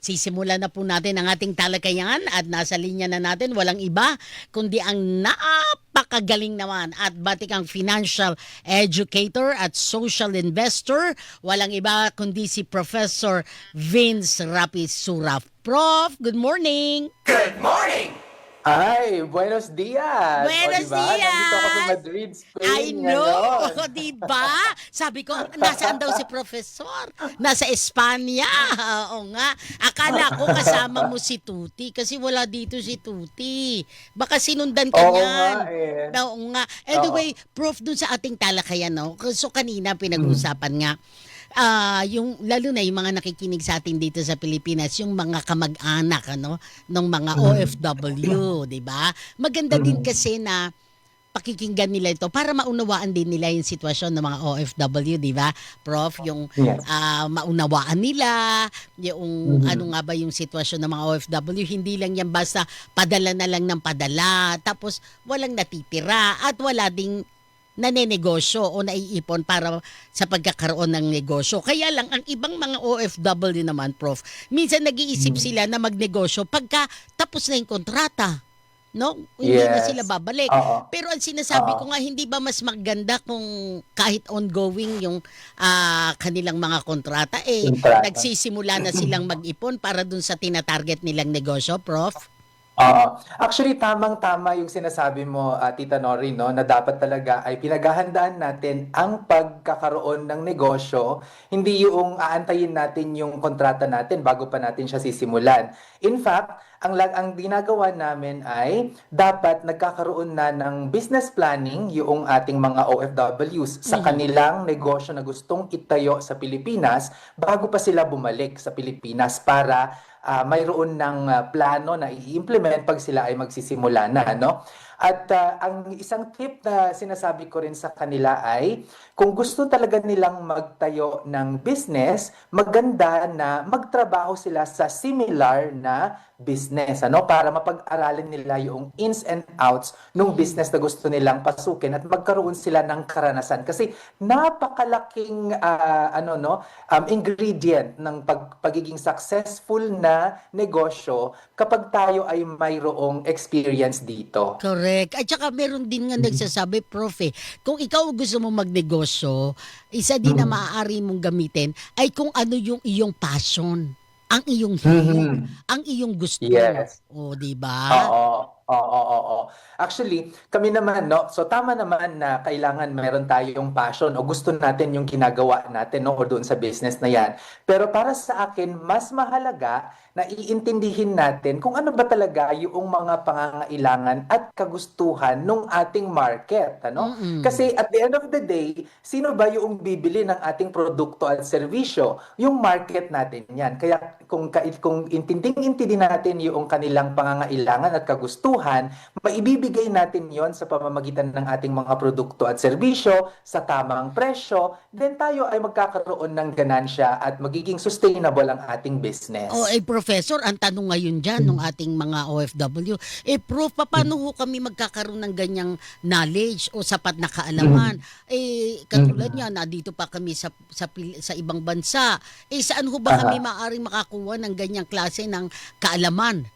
Sisimulan na po natin ang ating talakayan at nasa linya na natin walang iba kundi ang napakagaling naman at batikang financial educator at social investor. Walang iba kundi si Professor Vince Rapisuraf. Prof, good morning! Good morning! Ay, buenos dias! O, Buenos diba? Nandito ako sa dias! Madrid, I Spain know, ngayon. di ba? Sabi ko, nasaan daw si Professor? Nasa Espanya. Oo nga. Akala ko kasama mo si Tuti kasi wala dito si Tuti. Baka sinundan ka Oo nga niyan. eh. Oo nga. Oo. Anyway, Prof, dun sa ating talakayan, no? So kanina Mm. pinag-uusapan nga, yung lalo na yung mga nakikinig sa atin dito sa Pilipinas, yung mga kamag-anak ano ng mga Mm. OFW, 'di ba? Maganda din Mm. kasi na pakikinggan nila ito para maunawaan din nila yung sitwasyon ng mga OFW, 'di ba? Prof, yung Yes. maunawaan nila yung Mhm. ano nga ba yung sitwasyon ng mga OFW, hindi lang yan basta padala na lang ng padala tapos walang natitira at wala ding nanenegosyo o naiipon para sa pagkakaroon ng negosyo. Kaya lang, ang ibang mga OFW naman, Prof, minsan nag-iisip Mm. sila na magnegosyo pagka tapos na yung kontrata. No? Hindi na sila Yes. babalik. Oo. Pero ang sinasabi Oo. ko nga, hindi ba mas maganda kung kahit ongoing yung kanilang mga kontrata, Kontrata. nagsisimula na silang mag-ipon para dun sa tinatarget nilang negosyo, Prof? Oo. Actually, tamang-tama yung sinasabi mo, Tita Nori, no, na dapat talaga ay pinaghahandaan natin ang pagkakaroon ng negosyo, hindi yung aantayin natin yung kontrata natin bago pa natin siya sisimulan. In fact, ang ginagawa namin ay dapat nagkakaroon na ng business planning yung ating mga OFWs sa Mhm. kanilang negosyo na gustong itayo sa Pilipinas bago pa sila bumalik sa Pilipinas para mayroon ng plano na i-implement pag sila ay magsisimula na, no? At ang isang tip na sinasabi ko rin sa kanila ay kung gusto talaga nilang magtayo ng business, maganda na magtrabaho sila sa similar na business, ano, para mapag-aralan nila yung ins and outs ng Mhm. business na gusto nilang pasukin at magkaroon sila ng karanasan kasi napakalaking ingredient ng pagiging successful na negosyo kapag tayo ay mayroong experience dito. Correct. At saka meron din nga Mhm. nagsasabi, Prof, kung ikaw gusto mo magnegosyo, isa din na Mhm. maaari mong gamitin ay kung ano yung iyong passion, ang iyong hilig, Mhm. ang iyong gusto. Yes. O, di ba? Oo, oo, oo. Actually, kami naman, no, so tama naman na kailangan meron tayong passion o gusto natin yung ginagawa natin, no, o doon sa business na yan. Pero para sa akin, mas mahalaga na iintindihin natin kung ano ba talaga yung mga pangangailangan at kagustuhan ng ating market, ano? Mm. Kasi at the end of the day, sino ba yung bibili ng ating produkto at serbisyo? Yung market natin yan. Kaya kung intinding-intindi natin yung kanilang pangangailangan at kagustuhan, maibibigay natin yon sa pamamagitan ng ating mga produkto at serbisyo sa tamang presyo, then tayo ay magkakaroon ng ganansya at magiging sustainable ang ating O, business. Professor, ang tanong ngayon dyan ng ating mga OFW, Prof, paano ho kami magkakaroon ng ganyang knowledge o sapat na kaalaman? Katulad niya, nandito pa kami sa ibang bansa. Saan ho ba kami Aha. maaaring makakuha ng ganyang klase ng kaalaman?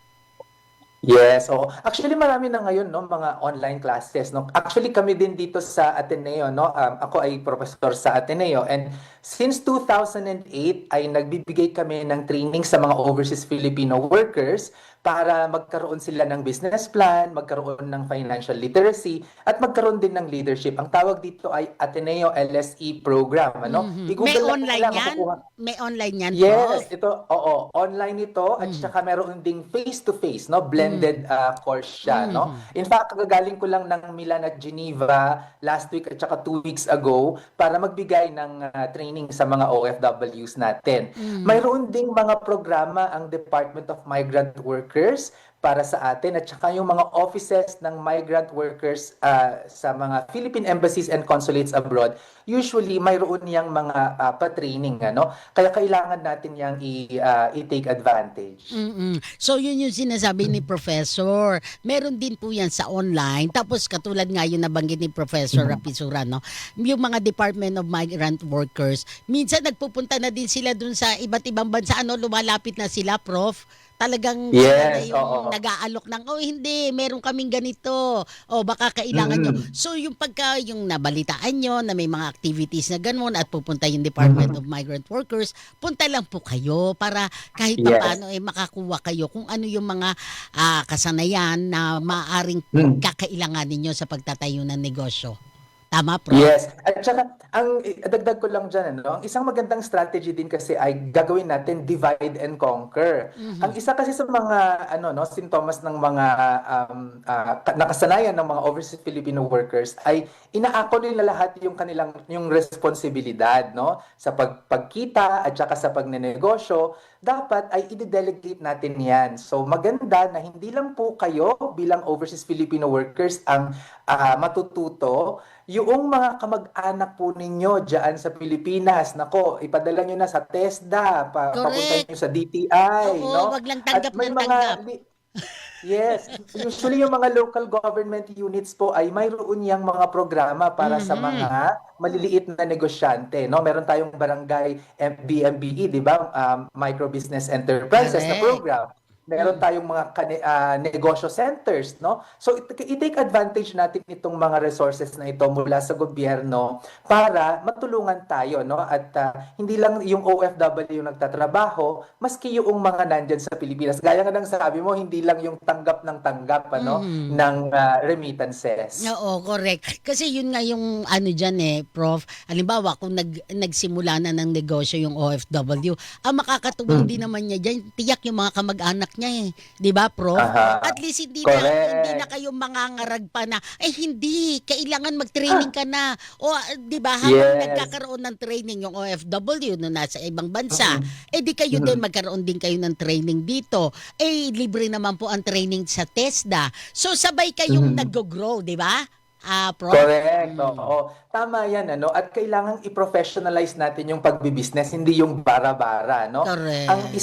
Yes, oo. Actually, marami na ngayon, no, mga online classes, no. Actually, kami din dito sa Ateneo, no. Ako ay professor sa Ateneo, and since 2008 ay nagbibigay kami ng training sa mga overseas Filipino workers para magkaroon sila ng business plan, magkaroon ng financial literacy, at magkaroon din ng leadership. Ang tawag dito ay Ateneo LSE program, ano. Mhm. May I-Google lang online nila, yan? makukuha. May online yan, Prof? Yes, ito, oo, online ito at Mhm. saka meron ding face-to-face, no, blended Mhm. course siya, no. Mhm. In fact, kagagaling ko lang ng Milan at Geneva last week at saka 2 weeks ago para magbigay ng training sa mga OFWs natin. Mhm. Mayroon ding mga programa ang Department of Migrant Workers para sa atin at saka yung mga offices ng migrant workers sa mga Philippine embassies and consulates abroad, usually mayroon yang mga pa-training, ano? Kaya kailangan natin yang i-take advantage. So yun yung sinasabi ni Professor. Meron din po yan sa online. Tapos katulad nga yung nabanggit ni Professor Rapisura, no? Yung mga Department of Migrant Workers, minsan nagpupunta na din sila dun sa iba't ibang bansa. Ano, lumalapit na sila, Prof. Talagang sila na Yes, yung oo. nag-aalok ng, oh hindi, meron kaming ganito. O baka kailangan nyo. Mm-mm. So yung pagka yung nabalitaan nyo na may mga activities na gano'n at pupunta yung Department Mhm. of Migrant Workers, punta lang po kayo para kahit Yes. papaano makakuha kayo kung ano yung mga kasanayan na maaring Mm. kakailangan ninyo sa pagtatayo ng negosyo. Tama, Prof? Yes. At saka, dagdag ko lang dyan, ano, ang isang magandang strategy din kasi ay gagawin natin divide and conquer. Ang isa kasi sa mga ano, no, sintomas ng mga nakasanayan ng mga overseas Filipino workers ay inaako nila lahat yung kanilang yung responsibilidad, no, sa pagkita at saka sa pagnenegosyo, dapat ay i-delegate natin yan. So maganda na hindi lang po kayo bilang overseas Filipino workers ang matututo, yung mga kamag-anak po ninyo dyan sa Pilipinas, nako, ipadala nyo na sa TESDA, papunta Correct. nyo sa DTI, Oo, no? wag lang At tanggap may ng tanggap. yes, usually yung mga local government units po ay mayroon yang mga programa para sa Mhm. mga maliliit na negosyante, no? Meron tayong barangay BMBE, di ba? Micro Business Enterprises na Correct. program. Meron Mm. tayong mga negosyo centers, no? So i-take advantage natin itong mga resources na ito mula sa gobyerno para matulungan tayo, no? At hindi lang yung OFW yung nagtatrabaho, maski yung mga nandyan sa Pilipinas. Gaya nga ng sabi mo, hindi lang yung tanggap ng tanggap, ano, Mhm. ng remittances. Oo, correct. Kasi yun nga yung ano dyan Prof. Halimbawa, kung nagsimula na ng negosyo yung OFW, ang makakatulong din Mm. naman niya dyan, tiyak yung mga kamag-anak niya 'Di ba, Prof? At Aha. least hindi na Correct. kayo mangangarag pa na, hindi, kailangan mag-training ka na. O, 'di ba, habang Yes. nagkakaroon ng training yung OFW no nasa ibang bansa, Mm-mm. di kayo din Mhm. magkaroon din kayo ng training dito. Libre naman po ang training sa TESDA. So, sabay kayong Mhm. nag-grow, 'di ba? Prof? Correct, Mm. oo. Tama yan, ano? At kailangang i-professionalize natin yung pagbi-business, hindi yung bara-bara, no? Ang Correct.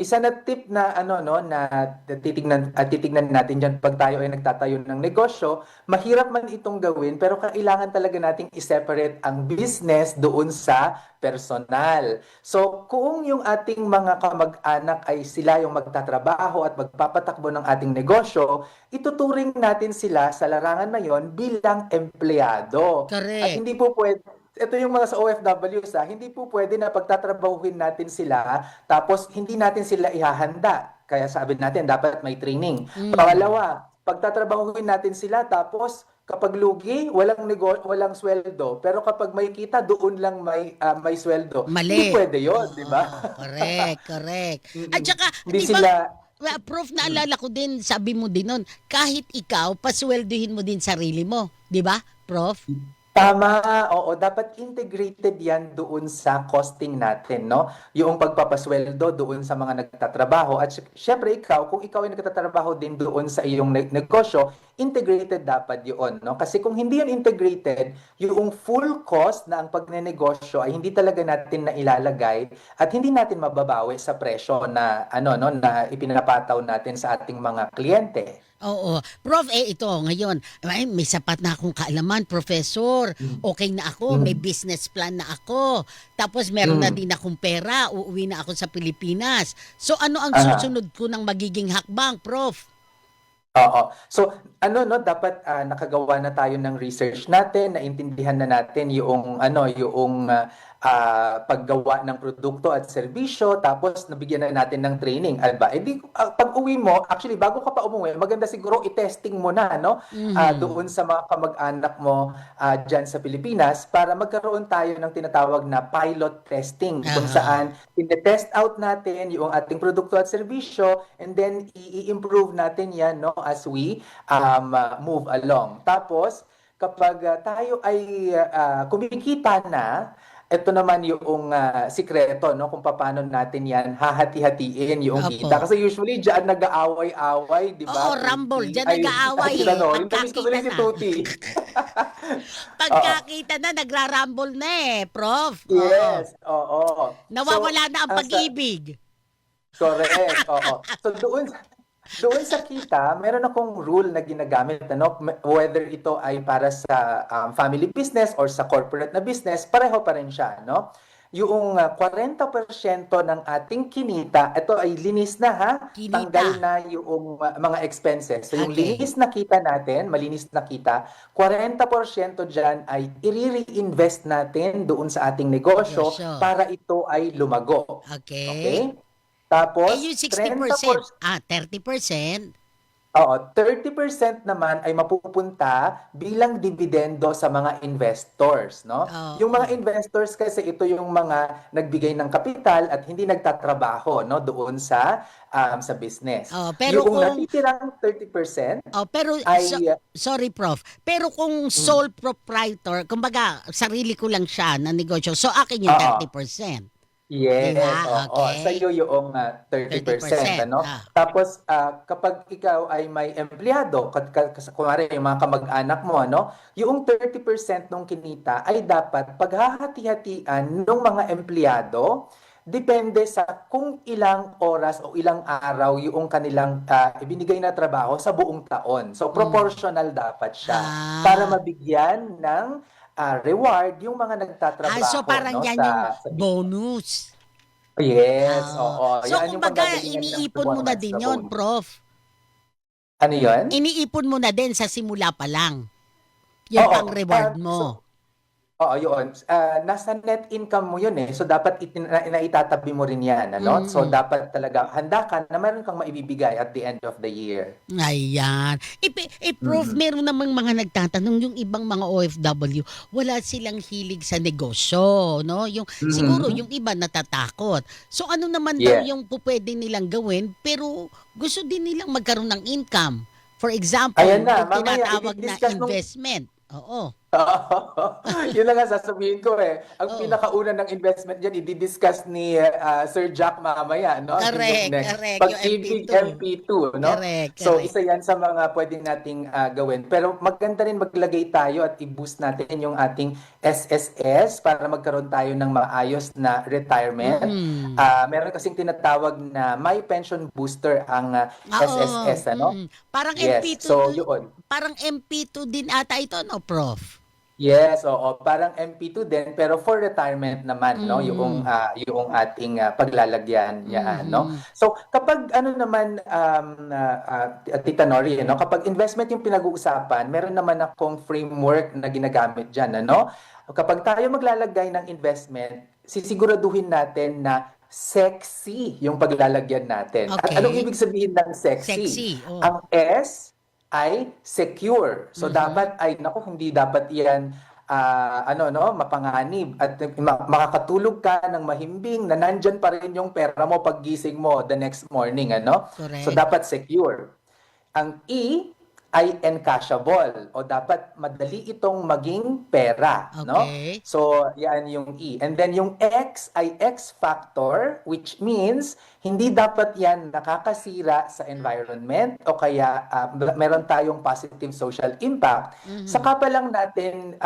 isa na tip na ano, no, na titignan natin diyan pag tayo ay nagtatayo ng negosyo, mahirap man itong gawin pero kailangan talaga nating i-separate ang business doon sa personal. So, kung yung ating mga kamag-anak ay sila yung magtatrabaho at magpapatakbo ng ating negosyo, ituturing natin sila sa larangan na yon bilang empleyado. At Correct. hindi po pwede, ito yung mga sa OFW hindi po pwede na pagtatrabahuhin natin sila tapos hindi natin sila ihahanda. Kaya sabi natin dapat may training. Mm. Pangalawa, pagtatrabahuhin natin sila tapos kapag lugi, walang sweldo. Pero kapag may kita, doon lang may sweldo. Hindi Mali. pwede 'yon, 'di ba? Oo, correct, correct. At Mm. saka, Hindi 'di ba, sila Prof, mm. naalala ko din, sabi mo din nun, kahit ikaw, pasweldohin mo din sarili mo. 'Di ba, Prof? Tama, oo, dapat integrated 'yan doon sa costing natin, no? Yung pagpapasweldo doon sa mga nagtatrabaho at syempre ikaw, kung ikaw ay nagtatrabaho din doon sa iyong negosyo, integrated dapat 'yun, no? Kasi kung hindi 'yan integrated, yung full cost na ang pagnenegosyo ay hindi talaga natin na ilalagay at hindi natin mababawi sa presyo na ano, no, na ipinapataw natin sa ating mga kliyente. Oo. Prof, ito ngayon, may sapat na akong kaalaman, Professor. Mm. Okay na ako, may Mm. business plan na ako. Tapos meron na Mm. din akong pera, uuwi na ako sa Pilipinas. So ano ang Aha. susunod ko ng magiging hakbang, Prof? Oo. So, ano, no, dapat nakagawa na tayo ng research natin, naintindihan na natin yung ano, yung paggawa ng produkto at serbisyo, tapos nabigyan na natin ng training. Alba, edi pag uwi mo, actually bago ka pa umuwi, maganda siguro i-testing mo na, no? Mhm. Doon sa mga kamag-anak mo diyan sa Pilipinas para magkaroon tayo ng tinatawag na pilot testing kung Aha. saan test out natin yung ating produkto at serbisyo and then i-improve natin yan, no, as we move along. Tapos kapag tayo ay kumikita na, ito naman yung sikreto, no, kung paano natin yan hahati-hatiin yung kita. Opo. Kasi usually diyan nag-aaway-away, di Oo, ba, rumble. Tuti? Diyan Ay, nag-aaway sila eh. no, yung namiss ko Pagkakita tuloy si na. Tuti. Oo. Pagkakita na, nagrarumble na eh, Prof. Oo. Yes, oo. So, Nawawala na ang sa pag-ibig. correct, oo. So doon sa kita, meron akong rule na ginagamit, ano, whether ito ay para sa family business or sa corporate na business, pareho pa rin siya, no? Yung 40% ng ating kinita, ito ay linis na ha, Kinita. tanggal na yung mga expenses. So yung Okay. linis na kita natin, malinis na kita, 40% dyan ay i-reinvest natin doon sa ating negosyo Negosyo. para ito ay lumago. Okay. Okay? Eh, Tapos, yung 60%. 30%, 30%. oo, 30% naman ay mapupunta bilang dividendo sa mga investors, no? Yung Oo. mga investors kasi ito yung mga nagbigay ng kapital at hindi nagtatrabaho, no, doon sa business. Oh, pero Yung kung natitirang 30% oh, pero ay sorry Prof. Pero kung sole proprietor, kumbaga sarili ko lang siya na negosyo. So akin yung oo. 30%. 'Di Yes, ba? oo. Sa Okay. iyo yung 30%, 30%. ano? Tapos kapag ikaw ay may empleyado, kunwari yung mga kamag-anak mo, ano, yung 30% ng kinita ay dapat paghahati-hatian ng mga empleyado depende sa kung ilang oras o ilang araw yung kanilang ibinigay na trabaho sa buong taon. So Mm. proportional dapat siya para Ah. mabigyan ng reward yung mga So nagtatrabaho, parang no, yan yung sa bonus. Yes, Oo. oo. So Yan yung kumbaga panggagalingan ng iniipon mo na performance na din yon, bonus. Prof. Ano yun? Iniipon mo na din sa simula pa lang. Yun Oo. pang reward mo. Oo, yun. Nasa net income mo yun eh. So, dapat naitatabi mo rin yan. Ano? So, Mm. dapat talaga handa ka na meron kang maibibigay at the end of the year. Ayan. Prof, Mm. meron namang mga nagtatanong, yung ibang mga OFW, wala silang hilig sa negosyo, no? Yung, siguro Mhm. yung iba natatakot. So ano naman daw Yes. yung pupwede nilang gawin, pero gusto din nilang magkaroon ng income? For Ayan example, na. yung Mamaya, tinatawag na i-discuss nung investment. Oo. Yun lang nga sasabihin ko eh. Ang Oo. pinakauna ng investment dyan, i-discuss ni Sir Jack mamaya, no? Yung Correct, next. correct. Yung Pag-ibig MP2. MP2, no? Correct, So, correct. isa yan sa mga pwedeng nating gawin. Pero maganda rin maglagay tayo at i-boost natin yung ating SSS para magkaroon tayo ng maayos na retirement. Mm. Meron kasing tinatawag na My Pension Booster ang Oo. SSS, ano? Mm. Parang Yes. MP2 So, yun. parang MP2 din ata ito, no, Prof? Yes, oo, parang MP2 din pero for retirement naman, no, yung Mm. yung ating paglalagyan yan, no. Mhm. So kapag ano naman Tita Nori, no, kapag investment yung pinag-uusapan, meron naman akong framework na ginagamit diyan, ano. Kapag tayo maglalagay ng investment, sisiguraduhin natin na sexy yung paglalagyan natin. At anong Okay. ibig sabihin ng sexy? Sexy, oh. Ang S ay secure. So Mhm. dapat ay naku hindi dapat 'yan ano no mapanganib at makakatulog ka ng mahimbing na nandyan pa rin yung pera mo paggising mo the next morning ano. So Correct. dapat secure. Ang E ay encashable o dapat madali itong maging pera, no? Okay. So, yan yung E. And then yung X ay X factor, which means hindi dapat yan nakakasira sa environment o kaya meron tayong positive social impact. Mhm. Saka pa lang natin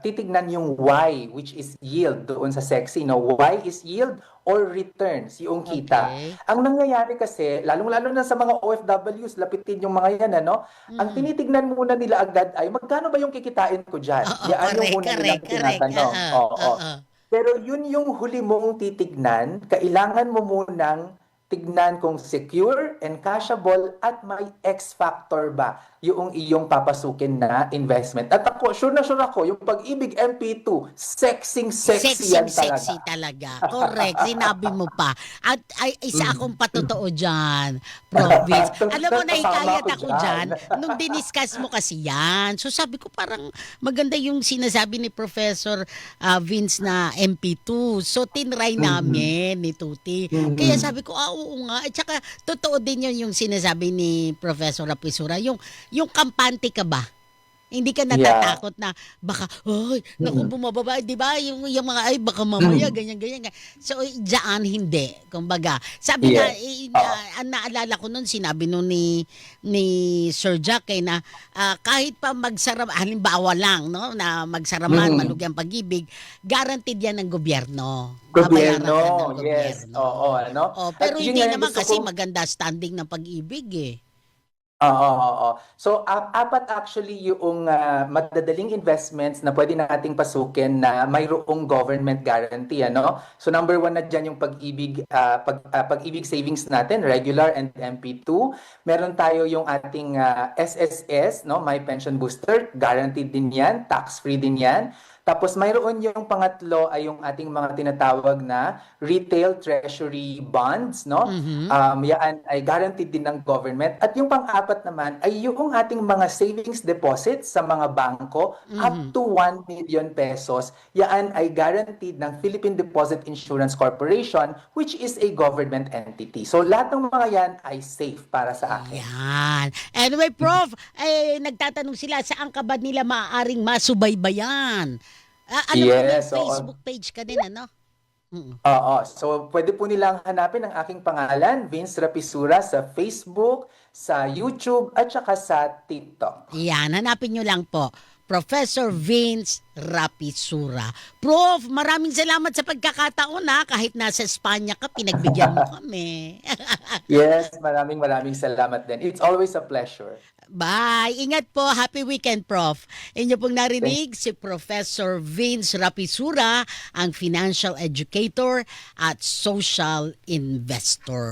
titignan yung Y, which is yield doon sa sexy. No? Y is yield or returns, yung kita. Okay. Ang nangyayari kasi, lalong-lalo na sa mga OFWs, lapitin yung mga yan, ano? Ang Mm. tinitignan muna nila agad ay, magkano ba yung kikitain ko dyan? Oo, Yan yung correct, una correct, nilang correct. tinatanong. Oo, Oo. oo. Pero yun yung huli mong titignan, kailangan mo munang tignan kung secure, encashable, at may X factor ba yung iyong papasukin na investment. At ako, sure na sure ako, yung Pag-ibig MP2, sexy yan Sexy talaga. talaga. Correct. Sinabi mo pa. At ay, isa Mm. akong patotoo dyan, Prof. Vince. Alam mo, Kasama nahikayat ako ako dyan. dyan nung diniscuss mo kasi yan. So sabi ko parang maganda yung sinasabi ni Professor Vince na MP2. So tinry Mhm. namin ni Tuti. Kaya Mhm. sabi ko, oo nga. At saka totoo din yun yung sinasabi ni Professor Rapisura. Yung kampante ka ba? Hindi ka Yeah. natatakot na baka, ay, naku, Mm. bumababa, di ba? Yung mga, ay, baka mamaya, ganyan. So, diyan, hindi. Kumbaga, sabi nga, Yes. Oo. ang naalala ko nun, sinabi nun ni Sir Jack, na kahit pa magsara, halimbawa lang, no, na magsaraman, Mm. malugyan pag-ibig, guaranteed yan ng gobyerno. Babayaran Gobyerno, ka ng yes. gobyerno. Oo, ano? Oh, At pero yun hindi nga yung naman gusto kasi kong maganda standing ng pag-ibig eh. Oo, oo. So, apat actually yung madadaling investments na pwede nating pasukin na mayroong government guarantee, ano? So, number one na dyan yung pag-ibig savings natin, regular and MP2. Meron tayo yung ating SSS, no? My Pension Booster, guaranteed din yan, tax-free din yan. Tapos mayroon yung pangatlo ay yung ating mga tinatawag na retail treasury bonds, no? Mhm. Yan ay guaranteed din ng government. At yung pang-apat naman ay yung ating mga savings deposits sa mga bangko up Mhm. to 1 million pesos. Yan ay guaranteed ng Philippine Deposit Insurance Corporation, which is a government entity. So lahat ng mga yan ay safe para sa akin. Yan. Anyway, Prof, nagtatanong sila saan ka ba nila maaaring masubaybayan? Alam ko may Yes, oo. Facebook page ka din, ano? Mm. Oo. So, pwede po nilang hanapin ang aking pangalan, Vince Rapisura, sa Facebook, sa YouTube, at saka sa TikTok. Yan, hanapin nyo lang po. Professor Vince Rapisura. Prof, maraming salamat sa pagkakataon ha. Kahit nasa Espanya ka, pinagbigyan mo kami. Yes, maraming salamat din. It's always a pleasure. Bye. Ingat po. Happy weekend, Prof. Inyo pong Thank narinig si Professor Vince Rapisura, ang financial educator at social investor.